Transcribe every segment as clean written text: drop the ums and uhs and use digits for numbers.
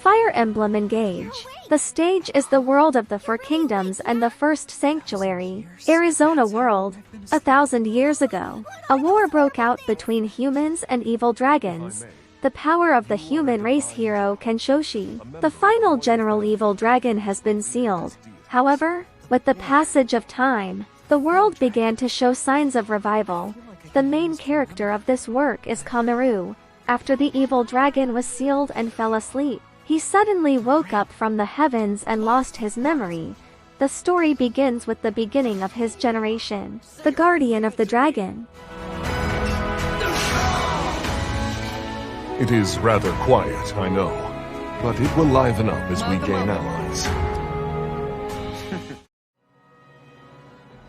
Fire Emblem Engage. The stage is the world of the Four Kingdoms and the first sanctuary, Arizona World. 1,000 years ago, a war broke out between humans and evil dragons. The power of the human race hero Kenshoshi, the final general evil dragon, has been sealed. However, with the passage of time, the world began to show signs of revival. The main character of this work is Kamaru. After the evil dragon was sealed and fell asleep, he suddenly woke up from the heavens and lost his memory. The story begins with the beginning of his generation, the guardian of the dragon. It is rather quiet, I know, but it will liven up as we gain allies.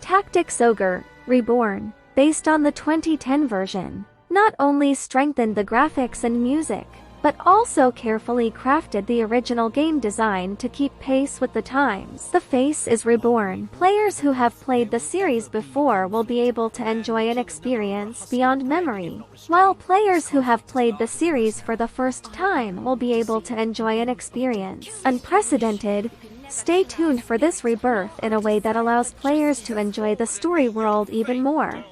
Tactics Ogre, Reborn, based on the 2010 version, not only strengthened the graphics and music, but also carefully crafted the original game design to keep pace with the times. The face is reborn. Players who have played the series before will be able to enjoy an experience beyond memory, while players who have played the series for the first time will be able to enjoy an experience unprecedented. Stay tuned for this rebirth in a way that allows players to enjoy the story world even more.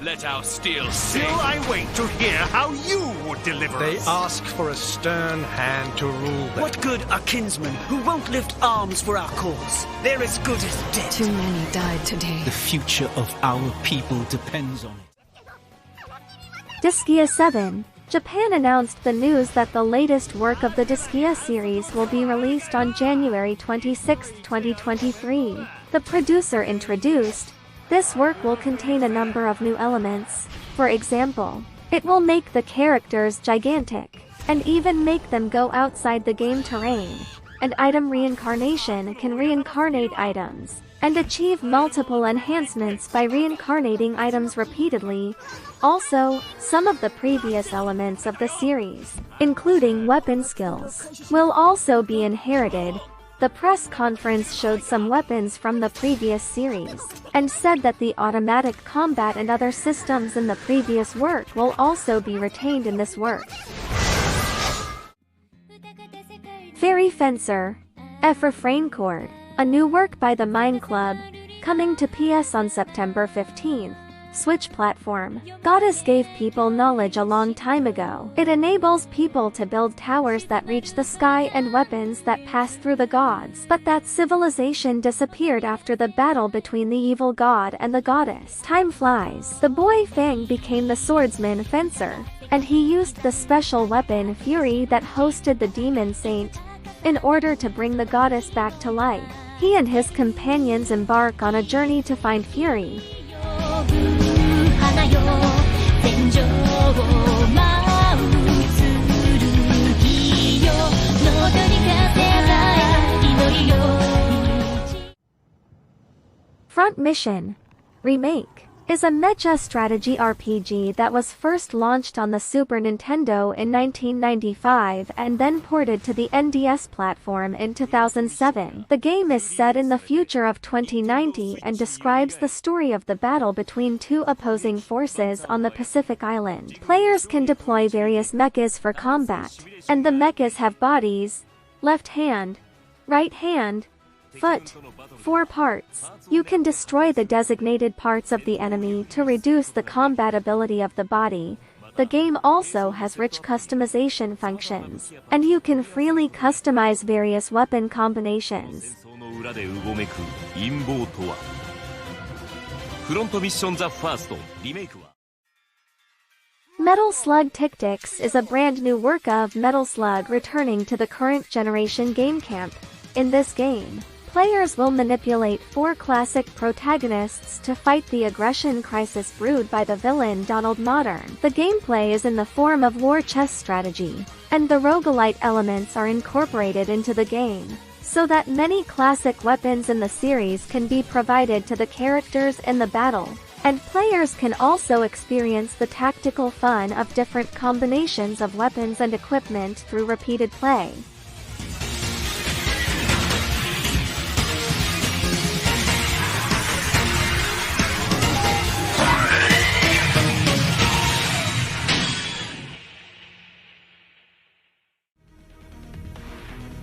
Let our steel sing. Still I wait to hear how you would deliver They us. ask for a stern hand to rule them. What good are kinsmen who won't lift arms for our cause? They're as good as dead. Too many died today. The future of our people depends on it. Disgaea 7. Japan announced the news that the latest work of the Disgaea series will be released on January 26, 2023. The producer introduced, this work will contain a number of new elements. For example, it will make the characters gigantic, and even make them go outside the game terrain. And item reincarnation can reincarnate items, and achieve multiple enhancements by reincarnating items repeatedly. Also, some of the previous elements of the series, including weapon skills, will also be inherited. The press conference showed some weapons from the previous series, and said that the automatic combat and other systems in the previous work will also be retained in this work. Fairy Fencer. Refrain Chord. A new work by the Mine Club, coming to PS on September 15th. Switch platform. Goddess gave people knowledge a long time ago. It enables people to build towers that reach the sky and weapons that pass through the gods. But that civilization disappeared after the battle between the evil god and the goddess. Time flies. The boy Fang became the swordsman Fencer, and he used the special weapon Fury that hosted the demon saint. In order to bring the goddess back to life, he and his companions embark on a journey to find Fury. Front Mission. Remake is a mecha strategy RPG that was first launched on the Super Nintendo in 1995 and then ported to the NDS platform in 2007. The game is set in the future of 2090 and describes the story of the battle between two opposing forces on the Pacific Island. Players can deploy various mechas for combat, and the mechas have bodies, left hand, right hand, foot, 4 parts. You can destroy the designated parts of the enemy to reduce the combat ability of the body. The game also has rich customization functions, and you can freely customize various weapon combinations. Metal Slug Tactics is a brand new work of Metal Slug returning to the current generation game camp. In this game, players will manipulate 4 classic protagonists to fight the aggression crisis brewed by the villain Donald Modern. The gameplay is in the form of war chess strategy, and the roguelite elements are incorporated into the game, so that many classic weapons in the series can be provided to the characters in the battle, and players can also experience the tactical fun of different combinations of weapons and equipment through repeated play.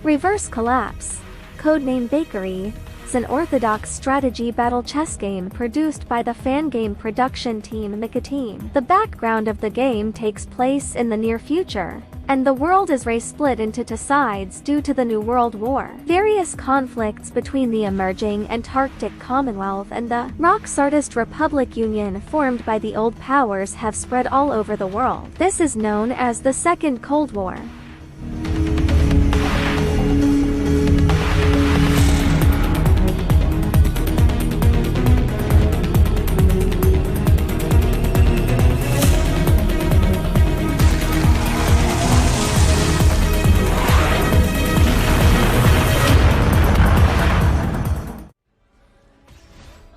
Reverse Collapse, codename Bakery, is an orthodox strategy battle chess game produced by the fan game production team Team. The background of the game takes place in the near future, and the world is split into two sides due to the New World War. Various conflicts between the emerging Antarctic Commonwealth and the Roxartist Republic Union formed by the old powers have spread all over the world. This is known as the Second Cold War.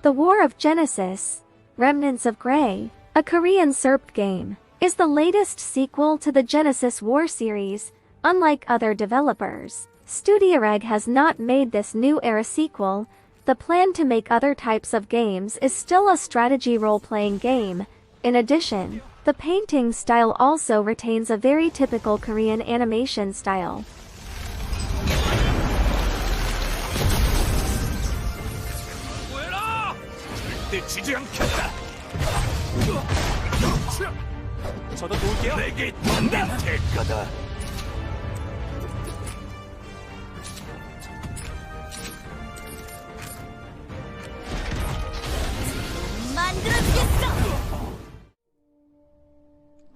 The War of Genesis, Remnants of Grey, a Korean SERP game, is the latest sequel to the Genesis War series. Unlike other developers, Studio Reg has not made this new era sequel. The plan to make other types of games is still a strategy role-playing game. In addition, the painting style also retains a very typical Korean animation style. 지지 않겠다. 저도 도울게요. 내게 될 거다.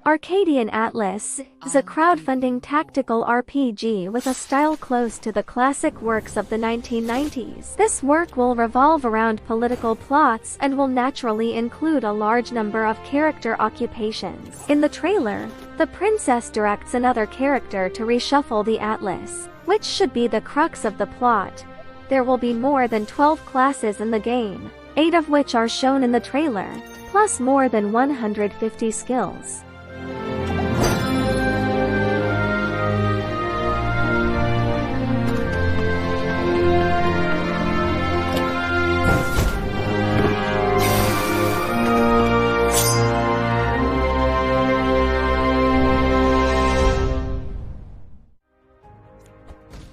Arcadian Atlas is a crowdfunding tactical RPG with a style close to the classic works of the 1990s. This work will revolve around political plots and will naturally include a large number of character occupations. In the trailer, the princess directs another character to reshuffle the Atlas, which should be the crux of the plot. There will be more than 12 classes in the game, 8 of which are shown in the trailer, plus more than 150 skills.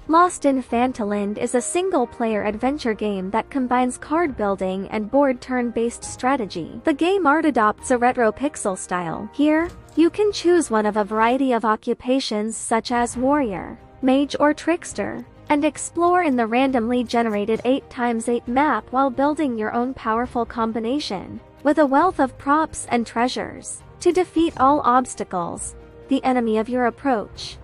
Lost in Fantaland is a single-player adventure game that combines card building and board turn-based strategy. The game art adopts a retro pixel style. Here, you can choose one of a variety of occupations such as warrior, mage or trickster, and explore in the randomly generated 8x8 map while building your own powerful combination, with a wealth of props and treasures, to defeat all obstacles, the enemy of your approach.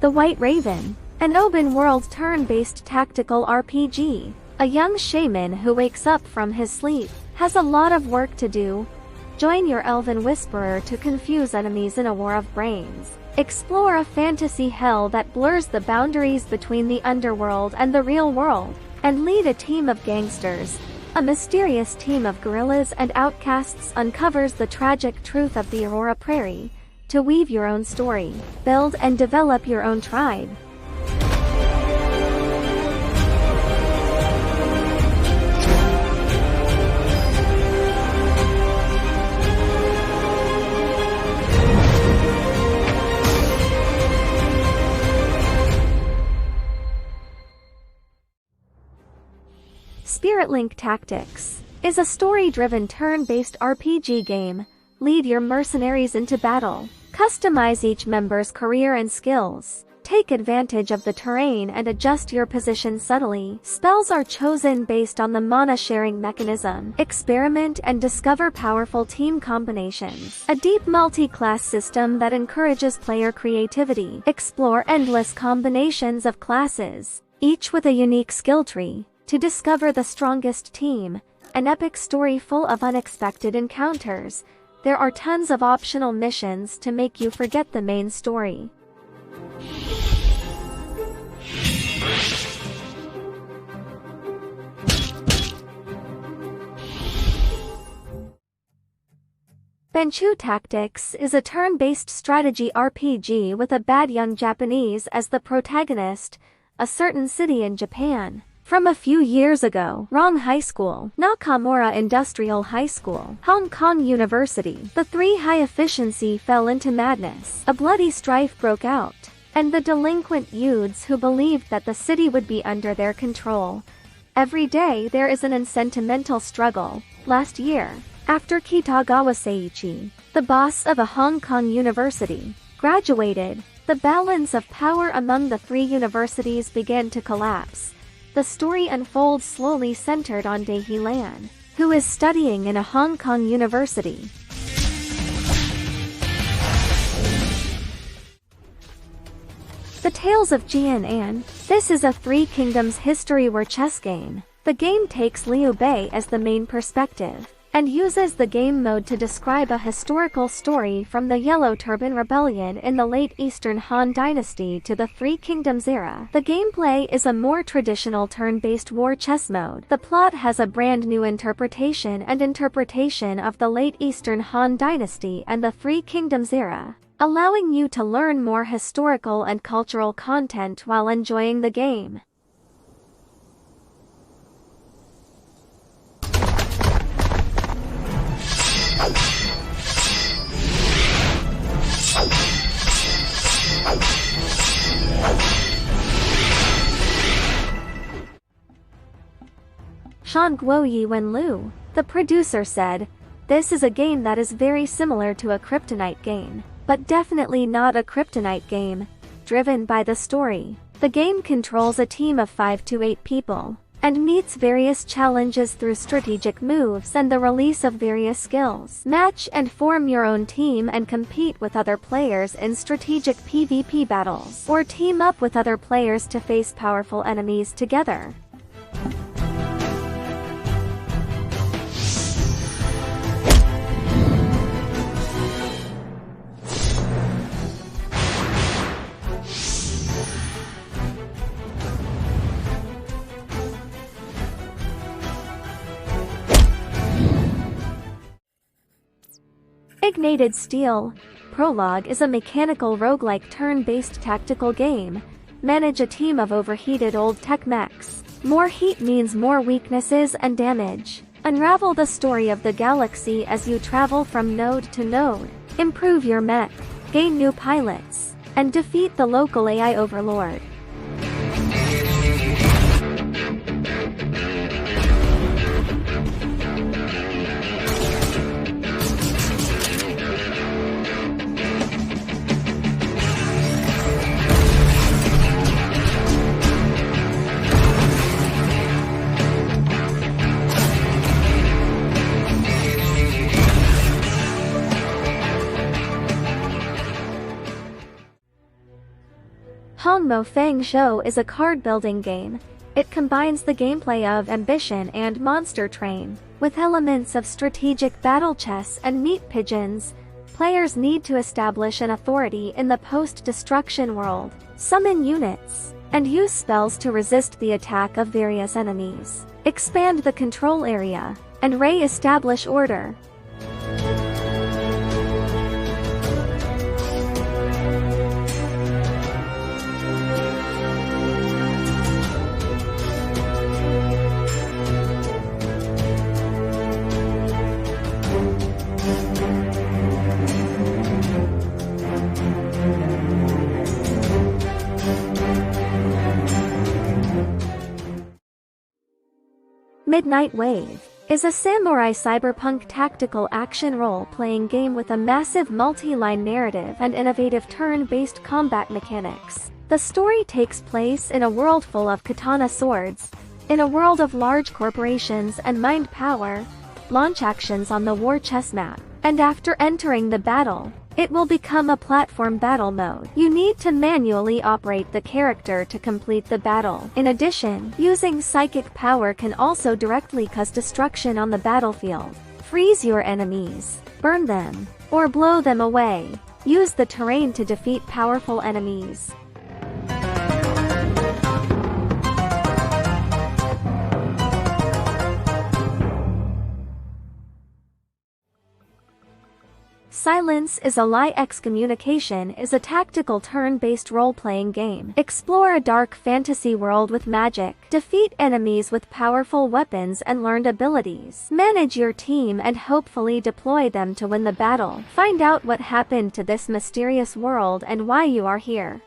The White Raven, an open-world turn-based tactical RPG. A young shaman who wakes up from his sleep has a lot of work to do. Join your elven whisperer to confuse enemies in a war of brains. Explore a fantasy hell that blurs the boundaries between the underworld and the real world, and lead a team of gangsters. A mysterious team of guerrillas and outcasts uncovers the tragic truth of the Aurora Prairie. To weave your own story, build and develop your own tribe. Spiritlink Tactics is a story-driven turn-based RPG game. Lead your mercenaries into battle. Customize each member's career and skills. Take advantage of the terrain and adjust your position subtly. Spells are chosen based on the mana sharing mechanism. Experiment and discover powerful team combinations. A deep multi-class system that encourages player creativity. Explore endless combinations of classes, each with a unique skill tree, to discover the strongest team. An epic story full of unexpected encounters. There are tons of optional missions to make you forget the main story. BANCHOU Tactics is a turn-based strategy RPG with a bad young Japanese as the protagonist, a certain city in Japan. From a few years ago, Rong High School, Nakamura Industrial High School, Hong Kong University, the three high efficiency fell into madness. A bloody strife broke out, and the delinquent youths who believed that the city would be under their control. Every day there is an unsentimental struggle. Last year, after Kitagawa Seiichi, the boss of a Hong Kong university, graduated, the balance of power among the three universities began to collapse. The story unfolds slowly centered on Dae-hee Lan, who is studying in a Hong Kong university. The Tales of Jian An. This is a Three Kingdoms history war chess game. The game takes Liu Bei as the main perspective, and uses the game mode to describe a historical story from the Yellow Turban Rebellion in the late Eastern Han Dynasty to the Three Kingdoms era. The gameplay is a more traditional turn-based war chess mode. The plot has a brand new interpretation of the late Eastern Han Dynasty and the Three Kingdoms era, allowing you to learn more historical and cultural content while enjoying the game. Shan Guoyi Wenlu, the producer, said, "This is a game that is very similar to a Kryptonite game, but definitely not a Kryptonite game, driven by the story. The game controls a team of 5 to 8 people, and meets various challenges through strategic moves and the release of various skills. Match and form your own team and compete with other players in strategic PvP battles, or team up with other players to face powerful enemies together." Ignited Steel. Prologue is a mechanical roguelike turn-based tactical game. Manage a team of overheated old tech mechs. More heat means more weaknesses and damage. Unravel the story of the galaxy as you travel from node to node. Improve your mech, gain new pilots, and defeat the local AI overlord. Hongmo Fang Shou is a card-building game. It combines the gameplay of Ambition and Monster Train, with elements of strategic battle chess and meat pigeons. Players need to establish an authority in the post-destruction world, summon units, and use spells to resist the attack of various enemies, expand the control area, and re-establish order. Midnight Wave is a samurai cyberpunk tactical action role-playing game with a massive multi-line narrative and innovative turn-based combat mechanics. The story takes place in a world full of katana swords, in a world of large corporations and mind power. Launch actions on the war chess map, and after entering the battle, it will become a platform battle mode. You need to manually operate the character to complete the battle. In addition, using psychic power can also directly cause destruction on the battlefield. Freeze your enemies, burn them, or blow them away. Use the terrain to defeat powerful enemies. Silence is a Lie. Excommunication is a tactical turn-based role-playing game. Explore a dark fantasy world with magic, defeat enemies with powerful weapons and learned abilities, manage your team and hopefully deploy them to win the battle. Find out what happened to this mysterious world and why you are here.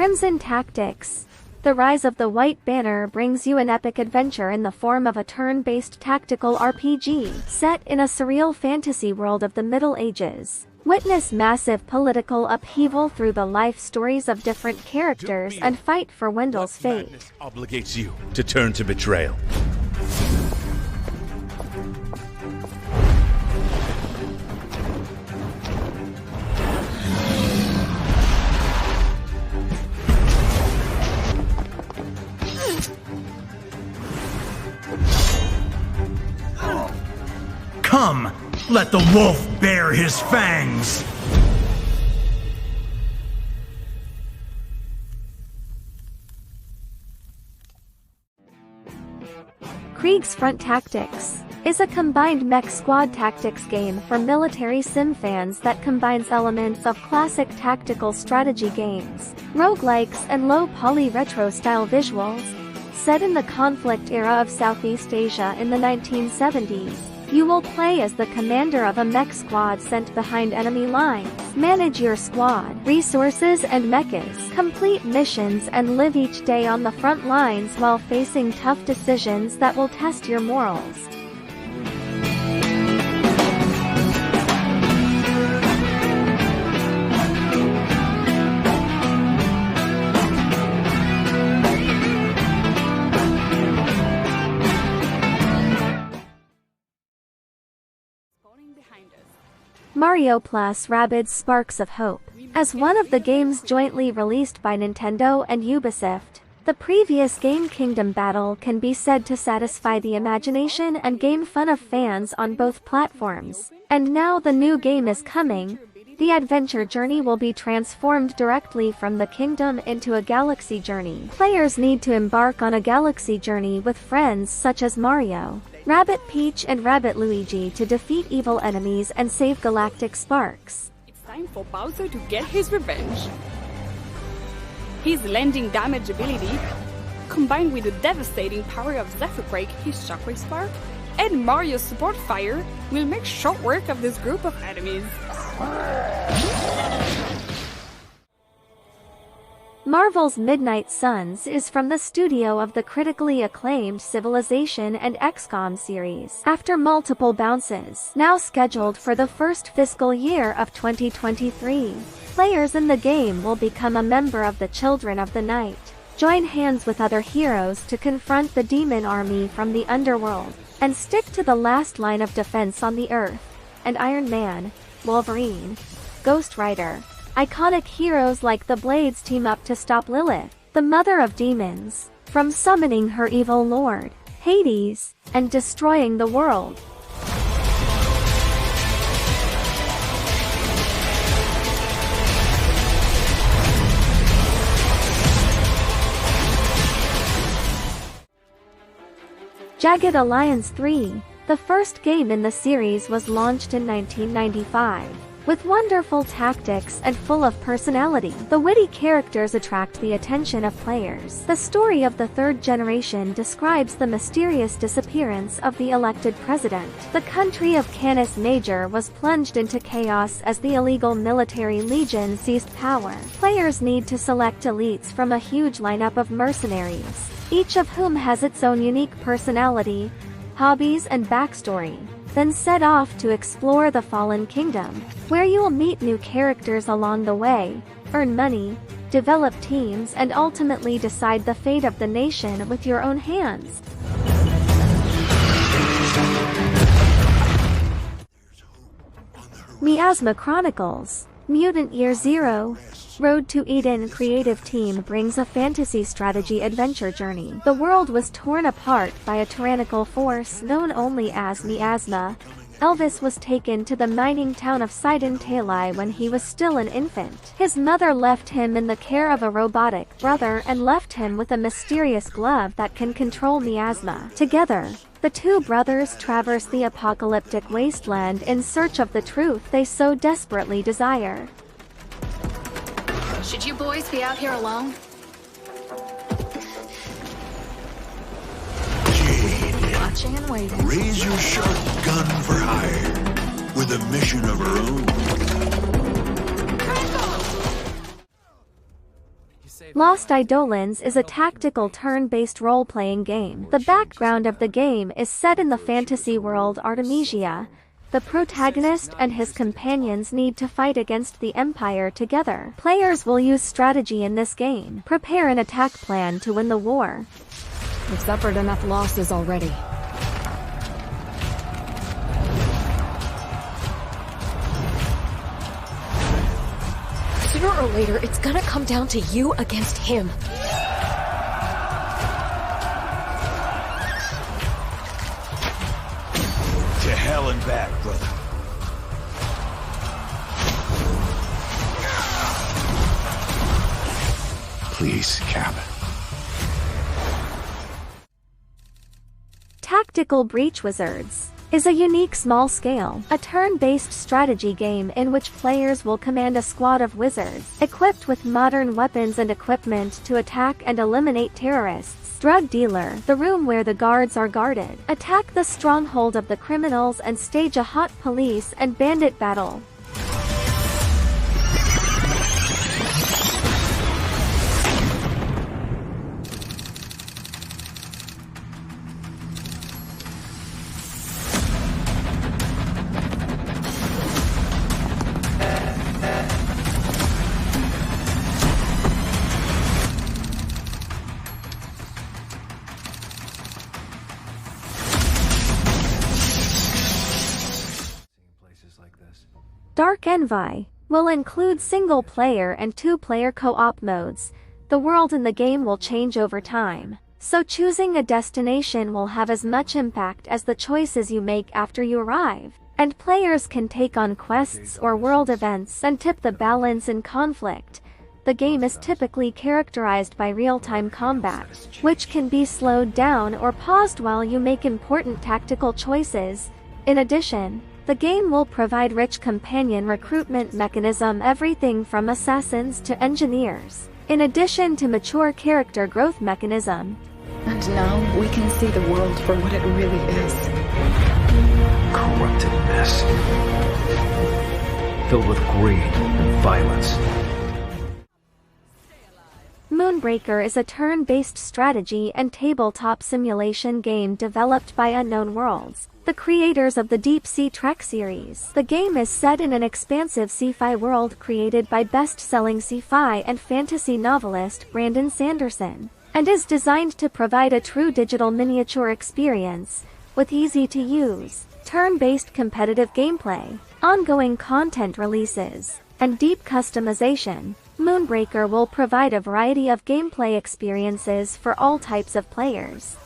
Crimson Tactics. The Rise of the White Banner brings you an epic adventure in the form of a turn-based tactical RPG, set in a surreal fantasy world of the Middle Ages. Witness massive political upheaval through the life stories of different characters and fight for Wendell's fate. Madness obligates you to turn to betrayal. Come, let the wolf bare his fangs! Kriegsfront Tactics is a combined mech squad tactics game for military sim fans that combines elements of classic tactical strategy games, roguelikes and low-poly retro-style visuals. Set in the conflict era of Southeast Asia in the 1970s, you will play as the commander of a mech squad sent behind enemy lines. Manage your squad, resources and mechas, complete missions and live each day on the front lines while facing tough decisions that will test your morals. Mario Plus Rabbids Sparks of Hope. As one of the games jointly released by Nintendo and Ubisoft, the previous game Kingdom Battle can be said to satisfy the imagination and game fun of fans on both platforms. And now the new game is coming. The adventure journey will be transformed directly from the kingdom into a galaxy journey. Players need to embark on a galaxy journey with friends such as Mario, Rabbit Peach and Rabbit Luigi to defeat evil enemies and save galactic sparks. It's time for Bowser to get his revenge. His landing damage ability, combined with the devastating power of Zephyr Break, his Shockwave Spark, and Mario's support fire, will make short work of this group of enemies. Marvel's Midnight Suns is from the studio of the critically acclaimed Civilization and XCOM series. After multiple bounces, now scheduled for the first fiscal year of 2023, players in the game will become a member of the Children of the Night, join hands with other heroes to confront the demon army from the underworld, and stick to the last line of defense on the Earth. And Iron Man, Wolverine, Ghost Rider, iconic heroes like the Blades team up to stop Lilith, the mother of demons, from summoning her evil lord, Hades, and destroying the world. Jagged Alliance 3, the first game in the series, was launched in 1995. With wonderful tactics and full of personality, the witty characters attract the attention of players. The story of the third generation describes the mysterious disappearance of the elected president. The country of Canis Major was plunged into chaos as the illegal military legion seized power. Players need to select elites from a huge lineup of mercenaries, each of whom has its own unique personality, hobbies and backstory. Then set off to explore the Fallen Kingdom, where you will meet new characters along the way, earn money, develop teams and ultimately decide the fate of the nation with your own hands. Miasma Chronicles, Mutant Year Zero. Road to Eden creative team brings a fantasy strategy adventure journey. The world was torn apart by a tyrannical force known only as Miasma. Elvis was taken to the mining town of Sidon Talai when he was still an infant. His mother left him in the care of a robotic brother and left him with a mysterious glove that can control Miasma. Together, the two brothers traverse the apocalyptic wasteland in search of the truth they so desperately desire. Should you boys be out here alone? Watching and waiting. Raise your sharp gun for hire, with a mission of her own. Lost Eidolons is a tactical turn-based role-playing game. The background of the game is set in the fantasy world Artemisia. The protagonist and his companions need to fight against the Empire together. Players will use strategy in this game. Prepare an attack plan to win the war. We've suffered enough losses already. Sooner or later, it's gonna come down to you against him. To hell and back, brother. Please, Cap. Tactical Breach Wizards is a unique small-scale, a turn-based strategy game in which players will command a squad of wizards, equipped with modern weapons and equipment to attack and eliminate terrorists. Drug dealer, the room where the guards are guarded. Attack the stronghold of the criminals and stage a hot police and bandit battle. Dark Envoy will include single-player and two-player co-op modes. The world in the game will change over time, so choosing a destination will have as much impact as the choices you make after you arrive, and players can take on quests or world events and tip the balance in conflict. The game is typically characterized by real-time combat, which can be slowed down or paused while you make important tactical choices. In addition, the game will provide rich companion recruitment mechanism, everything from assassins to engineers, in addition to mature character growth mechanism. And now we can see the world for what it really is. Corrupted mess. Filled with greed and violence. Moonbreaker is a turn-based strategy and tabletop simulation game developed by Unknown Worlds, the creators of the Deep Sea Trek series. The game is set in an expansive sci-fi world created by best-selling sci-fi and fantasy novelist Brandon Sanderson, and is designed to provide a true digital miniature experience, with easy-to-use, turn-based competitive gameplay, ongoing content releases, and deep customization. Moonbreaker will provide a variety of gameplay experiences for all types of players.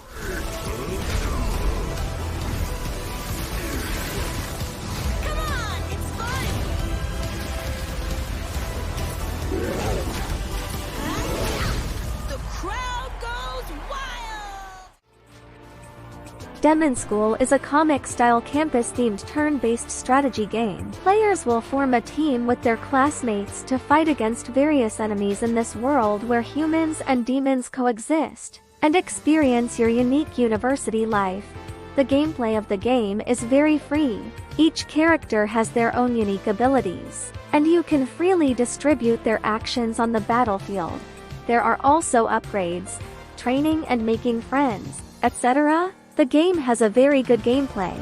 Demonschool is a comic-style campus-themed turn-based strategy game. Players will form a team with their classmates to fight against various enemies in this world where humans and demons coexist, and experience your unique university life. The gameplay of the game is very free. Each character has their own unique abilities, and you can freely distribute their actions on the battlefield. There are also upgrades, training and making friends, etc. The game has a very good gameplay.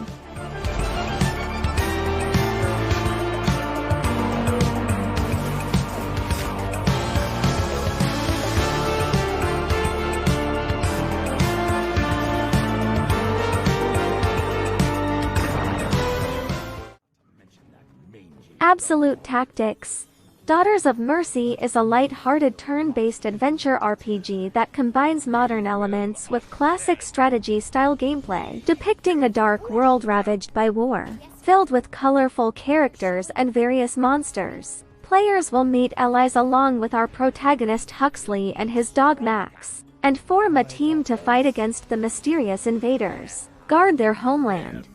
Absolute Tactics. Daughters of Mercy is a light-hearted turn-based adventure RPG that combines modern elements with classic strategy-style gameplay, depicting a dark world ravaged by war, filled with colorful characters and various monsters. Players will meet allies along with our protagonist Huxley and his dog Max, and form a team to fight against the mysterious invaders, guard their homeland.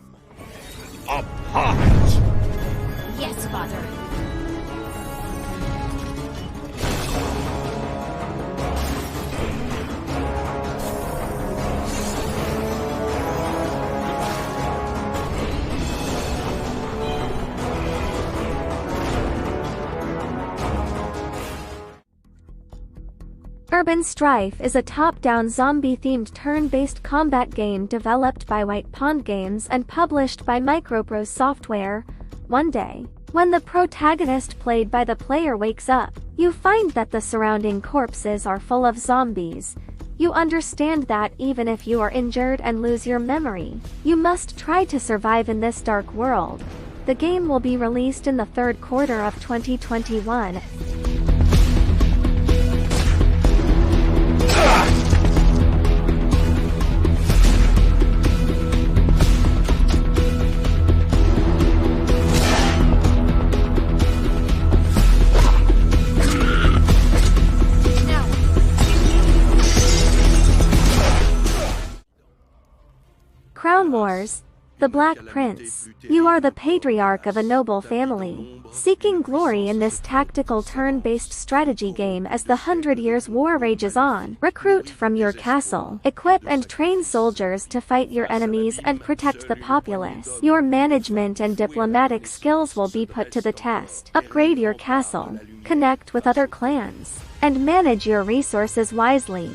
Apart! Yes, Father. Urban Strife is a top-down zombie-themed turn-based combat game developed by White Pond Games and published by Microprose Software. One day, when the protagonist played by the player wakes up, you find that the surrounding corpses are full of zombies. You understand that even if you are injured and lose your memory, you must try to survive in this dark world. The game will be released in the third quarter of 2021. Crown Wars. The Black Prince. You are the patriarch of a noble family, seeking glory in this tactical turn-based strategy game as the 100 Years' War rages on. Recruit from your castle, equip and train soldiers to fight your enemies and protect the populace. Your management and diplomatic skills will be put to the test. Upgrade your castle, connect with other clans, and manage your resources wisely.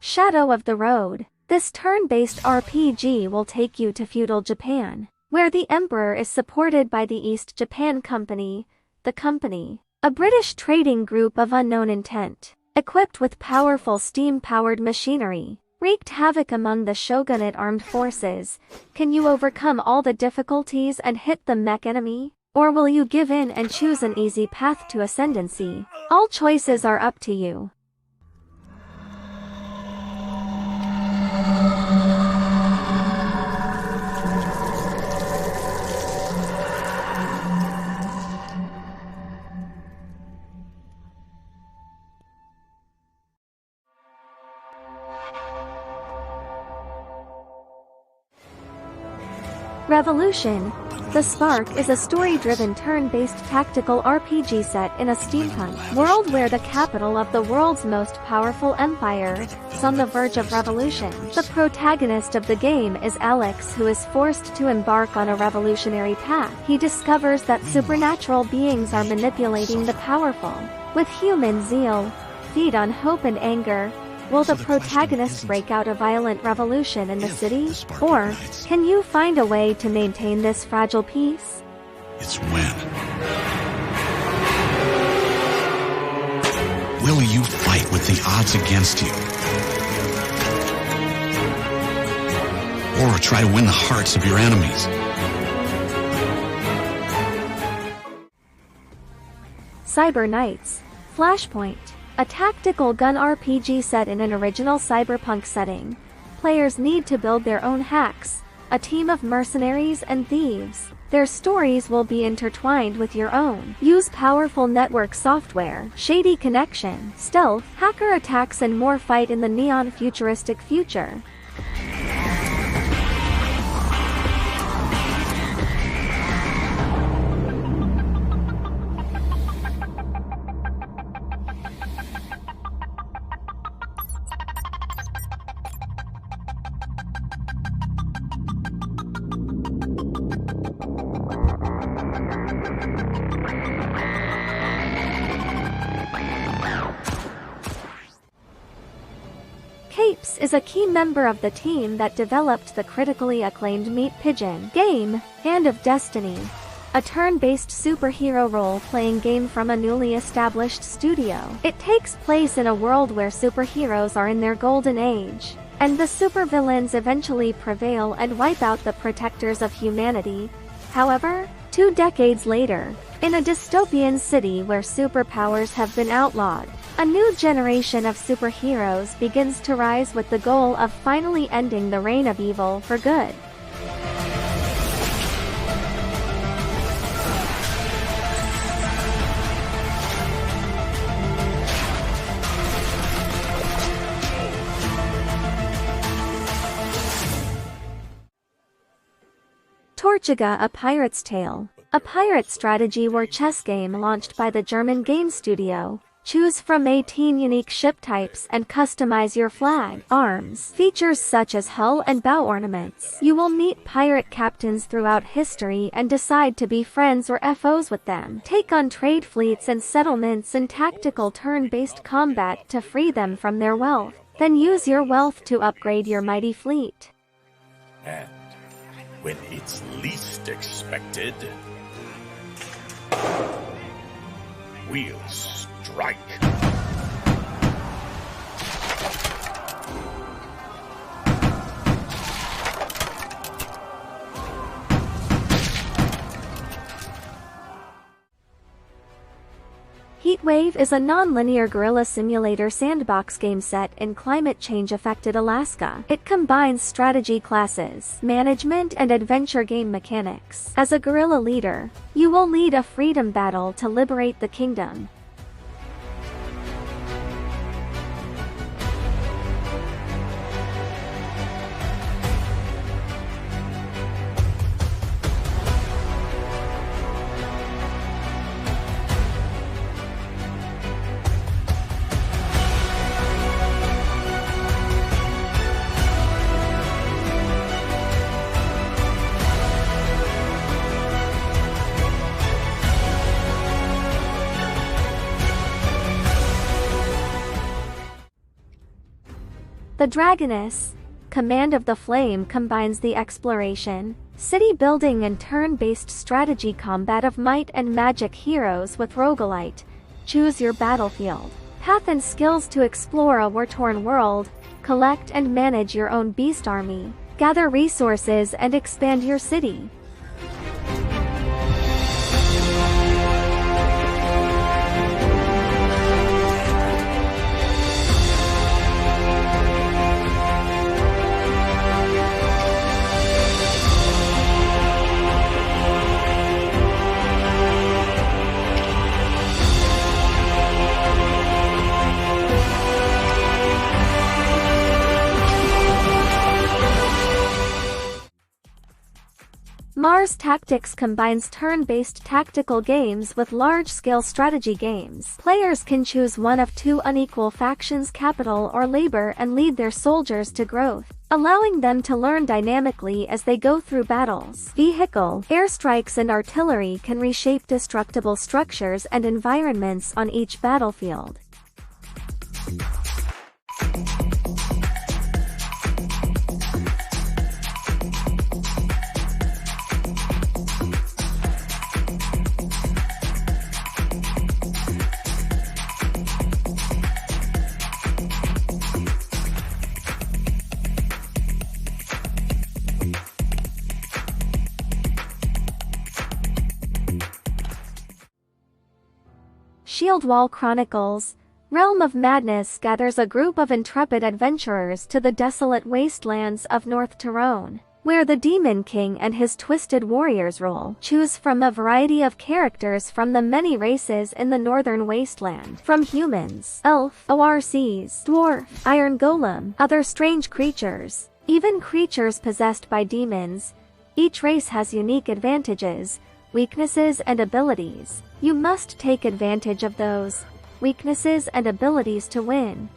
Shadow of the Road. This turn-based RPG will take you to feudal Japan, where the Emperor is supported by the East Japan Company, the Company, a British trading group of unknown intent, equipped with powerful steam-powered machinery, wreaked havoc among the shogunate armed forces. Can you overcome all the difficulties and hit the mech enemy? Or will you give in and choose an easy path to ascendancy? All choices are up to you. Revolution. The Spark is a story-driven turn-based tactical RPG set in a steampunk world where the capital of the world's most powerful empire is on the verge of revolution. The protagonist of the game is Alex, who is forced to embark on a revolutionary path. He discovers that supernatural beings are manipulating the powerful. With human zeal, feed on hope and anger. Will the protagonist break out a violent revolution in the city? Or can you find a way to maintain this fragile peace? It's when. Will you fight with the odds against you? Or try to win the hearts of your enemies? Cyber Knights. Flashpoint. A tactical gun RPG set in an original cyberpunk setting. Players need to build their own hacks, a team of mercenaries and thieves. Their stories will be intertwined with your own. Use powerful network software, shady connection, stealth, hacker attacks and more. Fight in the neon futuristic future. Dragoness is a key member of the team that developed the critically acclaimed Meat Pigeon game, Hand of Destiny, a turn-based superhero role-playing game from a newly established studio. It takes place in a world where superheroes are in their golden age, and the supervillains eventually prevail and wipe out the protectors of humanity. However, 2 decades later, in a dystopian city where superpowers have been outlawed, a new generation of superheroes begins to rise with the goal of finally ending the reign of evil for good. Tortuga: A Pirate's Tale. A pirate strategy war chess game launched by the German game studio. Choose from 18 unique ship types and customize your flag, arms, features such as hull and bow ornaments. You will meet pirate captains throughout history and decide to be friends or foes with them. Take on trade fleets and settlements in tactical turn-based combat to free them from their wealth. Then use your wealth to upgrade your mighty fleet. And when it's least expected, we'll strike. HeatWave is a non-linear guerrilla simulator sandbox game set in climate change-affected Alaska. It combines strategy classes, management and adventure game mechanics. As a guerrilla leader, you will lead a freedom battle to liberate the kingdom. The Dragoness, Command of the Flame, combines the exploration, city building and turn-based strategy combat of might and magic heroes with roguelite. Choose your battlefield, path and skills to explore a war-torn world, collect and manage your own beast army, gather resources and expand your city. Mars Tactics combines turn-based tactical games with large-scale strategy games. Players can choose one of 2 unequal factions, capital or labor, and lead their soldiers to growth, allowing them to learn dynamically as they go through battles. Vehicle, airstrikes and artillery can reshape destructible structures and environments on each battlefield. Shieldwall Chronicles, Realm of Madness gathers a group of intrepid adventurers to the desolate wastelands of North Tyrone, where the Demon King and his twisted warriors rule. Choose from a variety of characters from the many races in the northern wasteland, from humans, elf, ORCs, dwarf, iron golem, other strange creatures, even creatures possessed by demons. Each race has unique advantages, weaknesses and abilities. You must take advantage of those weaknesses and abilities to win.